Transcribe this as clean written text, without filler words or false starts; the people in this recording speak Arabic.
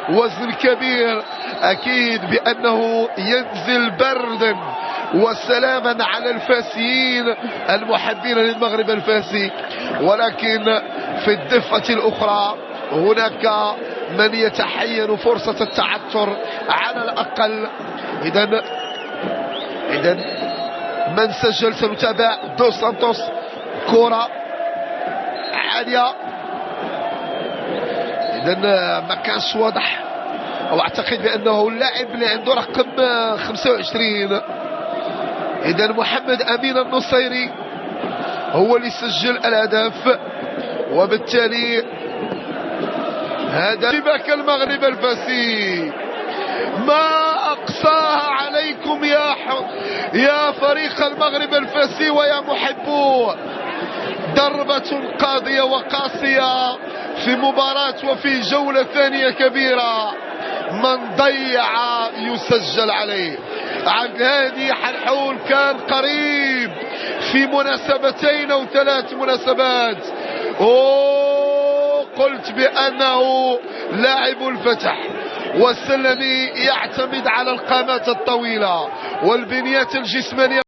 وزن كبير، أكيد بأنه ينزل بردا وسلاما على الفاسيين المحبين للمغرب الفاسي. ولكن في الضفة الأخرى هناك من يتحين فرصة التعثر على الأقل. إذن من سجل سنتابع دو سانتوس، كرة عالية. إذن ما كانش واضح، أو أعتقد بأنه اللاعب اللي عنده رقم 25. إذن محمد أمين النصيري هو اللي سجل الهدف، وبالتالي هذا شباك المغرب الفاسي. ما أقصاها عليكم يا فريق المغرب الفاسي ويا محبوه. ضربة قاضية وقاسية في مباراة وفي جولة ثانية كبيرة. من ضيع يسجل عليه. عبد الهادي حلحول كان قريب في مناسبتين أو 3 مناسبات، قلت بأنه لاعب الفتح. والسلمي يعتمد على القامات الطويلة والبنيات الجسمانية.